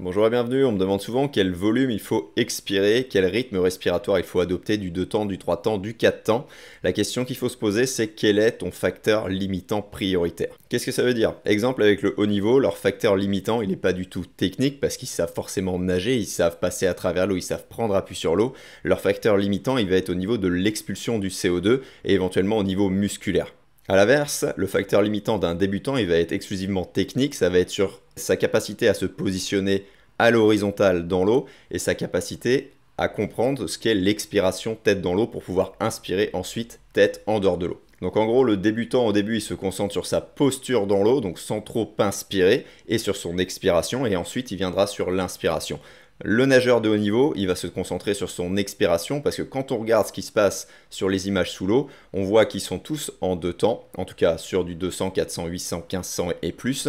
Bonjour et bienvenue, on me demande souvent quel volume il faut expirer, quel rythme respiratoire il faut adopter, du 2 temps, du 3 temps, du 4 temps. La question qu'il faut se poser, c'est quel est ton facteur limitant prioritaire. Qu'est-ce que ça veut dire? Exemple avec le haut niveau, leur facteur limitant, il n'est pas du tout technique parce qu'ils savent forcément nager, ils savent passer à travers l'eau, ils savent prendre appui sur l'eau. Leur facteur limitant, il va être au niveau de l'expulsion du CO2 et éventuellement au niveau musculaire. A l'inverse, le facteur limitant d'un débutant, il va être exclusivement technique, ça va être sur sa capacité à se positionner à l'horizontale dans l'eau et sa capacité à comprendre ce qu'est l'expiration tête dans l'eau pour pouvoir inspirer ensuite tête en dehors de l'eau. Donc en gros, le débutant au début, il se concentre sur sa posture dans l'eau, donc sans trop inspirer, et sur son expiration, et ensuite il viendra sur l'inspiration. Le nageur de haut niveau, il va se concentrer sur son expiration parce que quand on regarde ce qui se passe sur les images sous l'eau, on voit qu'ils sont tous en deux temps, en tout cas sur du 200, 400, 800, 1500 et plus.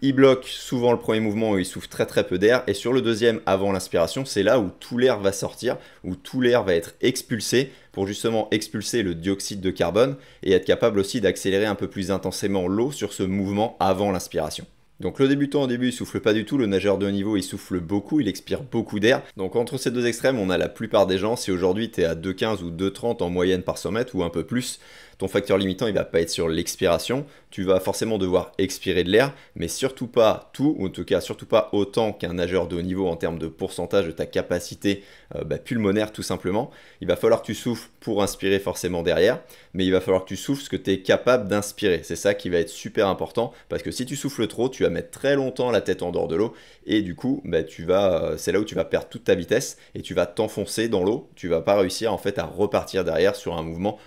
Il bloque souvent le premier mouvement où il souffle très peu d'air et sur le deuxième avant l'inspiration, c'est là où tout l'air va sortir, où tout l'air va être expulsé pour justement expulser le dioxyde de carbone et être capable aussi d'accélérer un peu plus intensément l'eau sur ce mouvement avant l'inspiration. Donc le débutant au début il souffle pas du tout, le nageur de haut niveau il souffle beaucoup, il expire beaucoup d'air. Donc entre ces deux extrêmes on a la plupart des gens, si aujourd'hui tu es à 2,15 ou 2,30 en moyenne par 100 mètres ou un peu plus, ton facteur limitant il va pas être sur l'expiration, tu vas forcément devoir expirer de l'air, mais surtout pas tout, ou en tout cas surtout pas autant qu'un nageur de haut niveau en termes de pourcentage de ta capacité pulmonaire tout simplement. Il va falloir que tu souffles pour inspirer forcément derrière, mais il va falloir que tu souffles ce que tu es capable d'inspirer. C'est ça qui va être super important, parce que si tu souffles trop, tu vas mettre très longtemps la tête en dehors de l'eau, et du coup, c'est là où tu vas perdre toute ta vitesse, et tu vas t'enfoncer dans l'eau, tu vas pas réussir en fait à repartir derrière sur un mouvement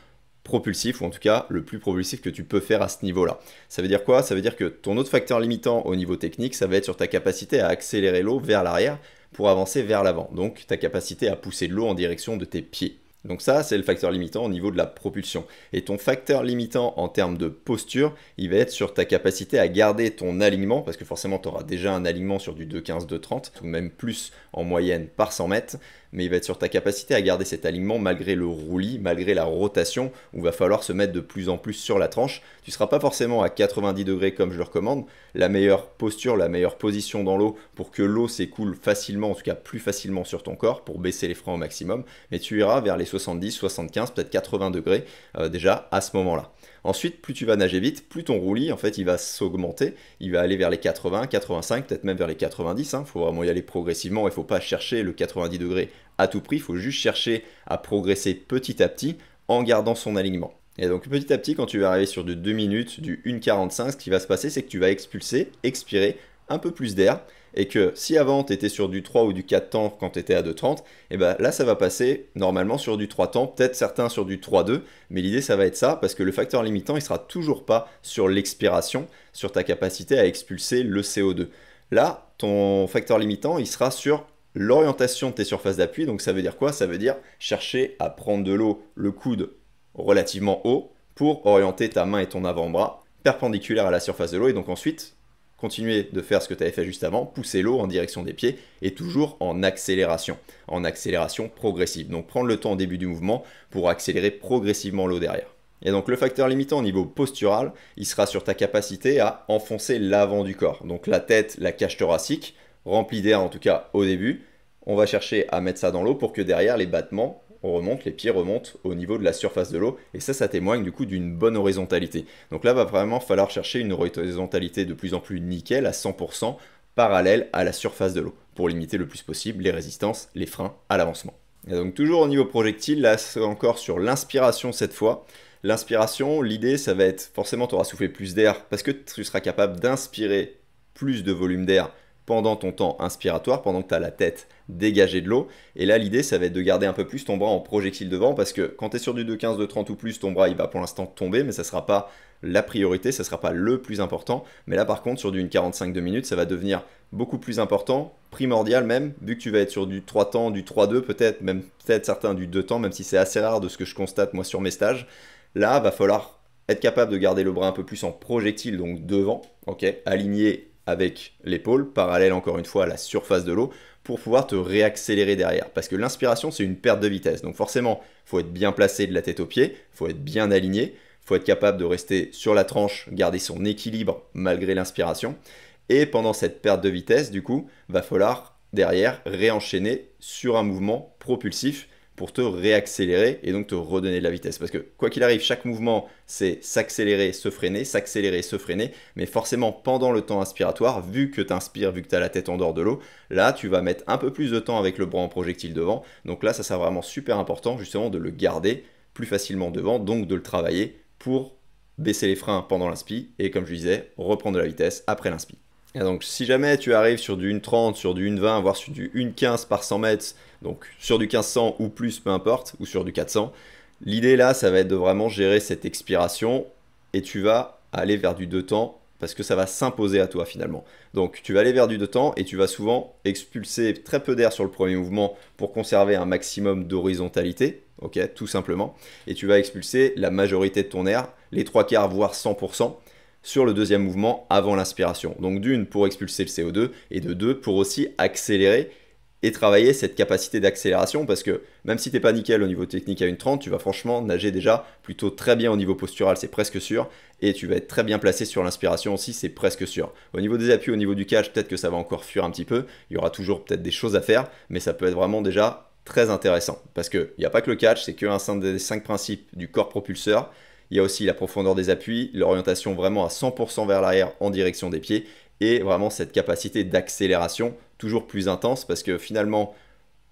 propulsif, ou en tout cas le plus propulsif que tu peux faire à ce niveau-là. Ça veut dire quoi? Ça veut dire que ton autre facteur limitant au niveau technique, ça va être sur ta capacité à accélérer l'eau vers l'arrière pour avancer vers l'avant. Donc ta capacité à pousser de l'eau en direction de tes pieds. Donc ça, c'est le facteur limitant au niveau de la propulsion. Et ton facteur limitant en termes de posture, il va être sur ta capacité à garder ton alignement, parce que forcément, tu auras déjà un alignement sur du 2,15, 2,30, ou même plus en moyenne par 100 mètres, mais il va être sur ta capacité à garder cet alignement malgré le roulis, malgré la rotation, où il va falloir se mettre de plus en plus sur la tranche. Tu ne seras pas forcément à 90 degrés comme je le recommande. La meilleure posture, la meilleure position dans l'eau pour que l'eau s'écoule facilement, en tout cas plus facilement sur ton corps, pour baisser les freins au maximum, mais tu iras vers les 70, 75, peut-être 80 degrés déjà à ce moment-là. Ensuite, plus tu vas nager vite, plus ton roulis, en fait, il va s'augmenter. Il va aller vers les 80, 85, peut-être même vers les 90. Il faut vraiment y aller progressivement. Il ne faut pas chercher le 90 degrés à tout prix. Il faut juste chercher à progresser petit à petit en gardant son alignement. Et donc petit à petit, quand tu vas arriver sur du 2 minutes, du 1,45, ce qui va se passer, c'est que tu vas expulser, expirer un peu plus d'air. Et que si avant tu étais sur du 3 ou du 4 temps quand tu étais à 2,30, et ben là ça va passer normalement sur du 3 temps, peut-être certains sur du 3,2, mais l'idée ça va être ça parce que le facteur limitant il sera toujours pas sur l'expiration, sur ta capacité à expulser le CO2. Là, ton facteur limitant il sera sur l'orientation de tes surfaces d'appui, donc ça veut dire quoi? Ça veut dire chercher à prendre de l'eau, le coude relativement haut, pour orienter ta main et ton avant-bras perpendiculaires à la surface de l'eau, et donc ensuite continuer de faire ce que tu avais fait juste avant, pousser l'eau en direction des pieds et toujours en accélération progressive. Donc prendre le temps au début du mouvement pour accélérer progressivement l'eau derrière. Et donc le facteur limitant au niveau postural, il sera sur ta capacité à enfoncer l'avant du corps. Donc la tête, la cage thoracique, remplie d'air en tout cas au début. On va chercher à mettre ça dans l'eau pour que derrière les battements on remonte, les pieds remontent au niveau de la surface de l'eau, et ça témoigne du coup d'une bonne horizontalité. Donc là, va vraiment falloir chercher une horizontalité de plus en plus nickel, à 100%, parallèle à la surface de l'eau, pour limiter le plus possible les résistances, les freins à l'avancement. Et donc toujours au niveau projectile, là c'est encore sur l'inspiration cette fois. L'inspiration, l'idée ça va être, forcément tu auras soufflé plus d'air, parce que tu seras capable d'inspirer plus de volume d'air pendant ton temps inspiratoire, pendant que tu as la tête dégagée de l'eau. Et là, l'idée, ça va être de garder un peu plus ton bras en projectile devant, parce que quand tu es sur du 2,15, 2,30 ou plus, ton bras, il va pour l'instant tomber, mais ça ne sera pas la priorité, ça ne sera pas le plus important. Mais là, par contre, sur du 1,45 2 minutes, ça va devenir beaucoup plus important, primordial même, vu que tu vas être sur du 3 temps, du 3-2 peut-être, même peut-être certains du 2 temps, même si c'est assez rare de ce que je constate moi sur mes stages. Là, va falloir être capable de garder le bras un peu plus en projectile, donc devant, ok, aligné avec l'épaule, parallèle encore une fois à la surface de l'eau, pour pouvoir te réaccélérer derrière. Parce que l'inspiration, c'est une perte de vitesse. Donc forcément, il faut être bien placé de la tête aux pieds, il faut être bien aligné, il faut être capable de rester sur la tranche, garder son équilibre malgré l'inspiration. Et pendant cette perte de vitesse, du coup, va falloir derrière réenchaîner sur un mouvement propulsif pour te réaccélérer et donc te redonner de la vitesse. Parce que quoi qu'il arrive, chaque mouvement, c'est s'accélérer, se freiner, mais forcément pendant le temps inspiratoire, vu que tu inspires, vu que tu as la tête en dehors de l'eau, là tu vas mettre un peu plus de temps avec le bras en projectile devant. Donc là, ça sera vraiment super important justement de le garder plus facilement devant, donc de le travailler pour baisser les freins pendant l'inspi et comme je disais, reprendre de la vitesse après l'inspi. Et donc si jamais tu arrives sur du 1,30, sur du 1,20, voire sur du 1,15 par 100 mètres, donc sur du 1500 ou plus, peu importe, ou sur du 400, l'idée là, ça va être de vraiment gérer cette expiration et tu vas aller vers du 2 temps parce que ça va s'imposer à toi finalement. Donc tu vas aller vers du 2 temps et tu vas souvent expulser très peu d'air sur le premier mouvement pour conserver un maximum d'horizontalité, ok, tout simplement, et tu vas expulser la majorité de ton air, les 3/4 voire 100%, sur le deuxième mouvement avant l'inspiration. Donc d'une, pour expulser le CO2, et de deux, pour aussi accélérer et travailler cette capacité d'accélération, parce que même si tu n'es pas nickel au niveau technique à 1,30, tu vas franchement nager déjà plutôt très bien au niveau postural, c'est presque sûr, et tu vas être très bien placé sur l'inspiration aussi, c'est presque sûr. Au niveau des appuis, au niveau du catch, peut-être que ça va encore fuir un petit peu, il y aura toujours peut-être des choses à faire, mais ça peut être vraiment déjà très intéressant, parce qu'il n'y a pas que le catch, c'est qu'un des 5 principes du corps propulseur. Il y a aussi la profondeur des appuis, l'orientation vraiment à 100% vers l'arrière en direction des pieds et vraiment cette capacité d'accélération toujours plus intense parce que finalement,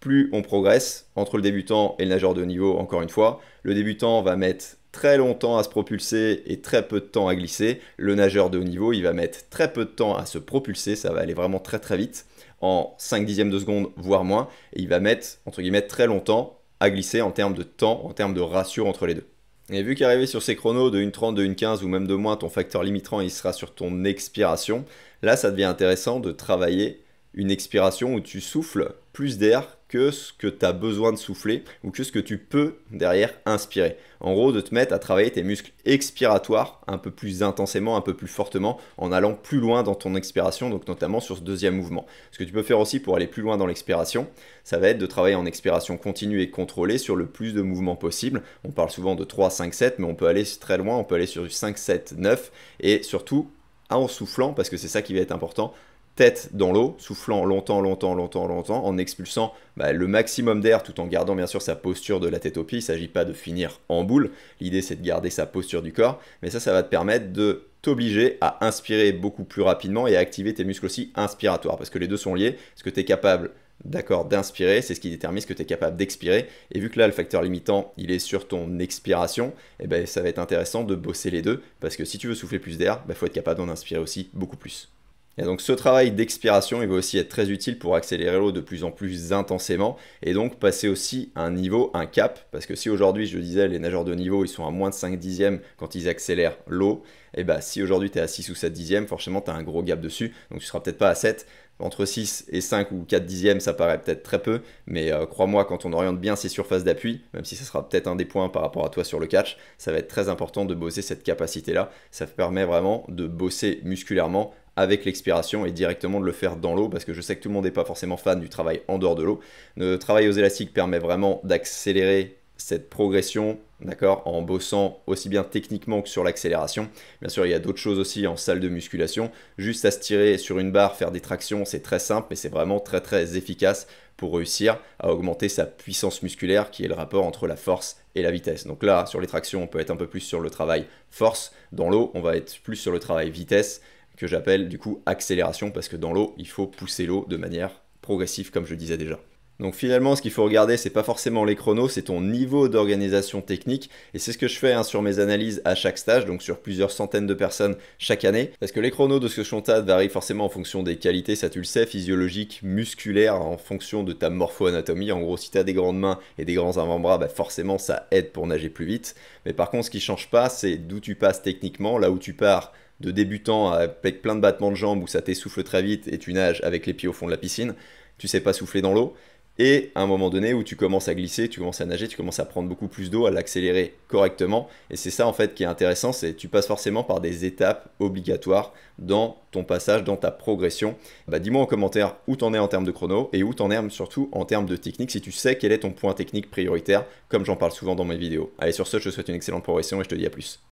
plus on progresse entre le débutant et le nageur de haut niveau, encore une fois, le débutant va mettre très longtemps à se propulser et très peu de temps à glisser. Le nageur de haut niveau, il va mettre très peu de temps à se propulser, ça va aller vraiment très très vite, en 5 dixièmes de seconde, voire moins, et il va mettre, entre guillemets, très longtemps à glisser en termes de temps, en termes de ratio entre les deux. Et vu qu'arrivé sur ces chronos de 1,30, de 1,15 ou même de moins, ton facteur limitant il sera sur ton expiration, là ça devient intéressant de travailler une expiration où tu souffles plus d'air que ce que tu as besoin de souffler ou que ce que tu peux derrière inspirer. En gros, de te mettre à travailler tes muscles expiratoires un peu plus intensément, un peu plus fortement, en allant plus loin dans ton expiration, donc notamment sur ce deuxième mouvement. Ce que tu peux faire aussi pour aller plus loin dans l'expiration, ça va être de travailler en expiration continue et contrôlée sur le plus de mouvements possible. On parle souvent de 3, 5, 7, mais on peut aller très loin, on peut aller sur du 5, 7, 9, et surtout en soufflant, parce que c'est ça qui va être important, tête dans l'eau, soufflant longtemps, en expulsant le maximum d'air tout en gardant bien sûr sa posture de la tête aux pieds. Il ne s'agit pas de finir en boule, l'idée c'est de garder sa posture du corps, mais ça va te permettre de t'obliger à inspirer beaucoup plus rapidement et à activer tes muscles aussi inspiratoires, parce que les deux sont liés. Ce que tu es capable d'inspirer, c'est ce qui détermine ce que tu es capable d'expirer, et vu que là le facteur limitant il est sur ton expiration, et ça va être intéressant de bosser les deux, parce que si tu veux souffler plus d'air, faut être capable d'en inspirer aussi beaucoup plus. Et donc ce travail d'expiration, il va aussi être très utile pour accélérer l'eau de plus en plus intensément et donc passer aussi un niveau, un cap, parce que si aujourd'hui, je disais, les nageurs de niveau, ils sont à moins de 5 dixièmes quand ils accélèrent l'eau, et si aujourd'hui tu es à 6 ou 7 dixièmes, forcément tu as un gros gap dessus, donc tu seras peut-être pas à 7, entre 6 et 5 ou 4 dixièmes, ça paraît peut-être très peu, mais crois-moi, quand on oriente bien ses surfaces d'appui, même si ça sera peut-être un des points par rapport à toi sur le catch, ça va être très important de bosser cette capacité-là. Ça permet vraiment de bosser musculairement avec l'expiration et directement de le faire dans l'eau, parce que je sais que tout le monde n'est pas forcément fan du travail en dehors de l'eau. Le travail aux élastiques permet vraiment d'accélérer cette progression, d'accord, en bossant aussi bien techniquement que sur l'accélération. Bien sûr, il y a d'autres choses aussi en salle de musculation. Juste à se tirer sur une barre, faire des tractions, c'est très simple, mais c'est vraiment très très efficace pour réussir à augmenter sa puissance musculaire, qui est le rapport entre la force et la vitesse. Donc là, sur les tractions, on peut être un peu plus sur le travail force. Dans l'eau, on va être plus sur le travail vitesse, que j'appelle du coup accélération, parce que dans l'eau, il faut pousser l'eau de manière progressive, comme je disais déjà. Donc finalement, ce qu'il faut regarder, c'est pas forcément les chronos, c'est ton niveau d'organisation technique, et c'est ce que je fais sur mes analyses à chaque stage, donc sur plusieurs centaines de personnes chaque année, parce que les chronos de ce que je constate varient forcément en fonction des qualités, ça tu le sais, physiologiques, musculaires, en fonction de ta morpho-anatomie. En gros, si tu as des grandes mains et des grands avant-bras, forcément ça aide pour nager plus vite, mais par contre, ce qui change pas, c'est d'où tu passes techniquement, là où tu pars de débutant avec plein de battements de jambes où ça t'essouffle très vite et tu nages avec les pieds au fond de la piscine, tu sais pas souffler dans l'eau, et à un moment donné où tu commences à glisser, tu commences à nager, tu commences à prendre beaucoup plus d'eau, à l'accélérer correctement, et c'est ça en fait qui est intéressant, c'est que tu passes forcément par des étapes obligatoires dans ton passage, dans ta progression. Dis-moi en commentaire où t'en es en termes de chrono et où t'en es surtout en termes de technique, si tu sais quel est ton point technique prioritaire, comme j'en parle souvent dans mes vidéos. Allez, sur ce, je te souhaite une excellente progression et je te dis à plus.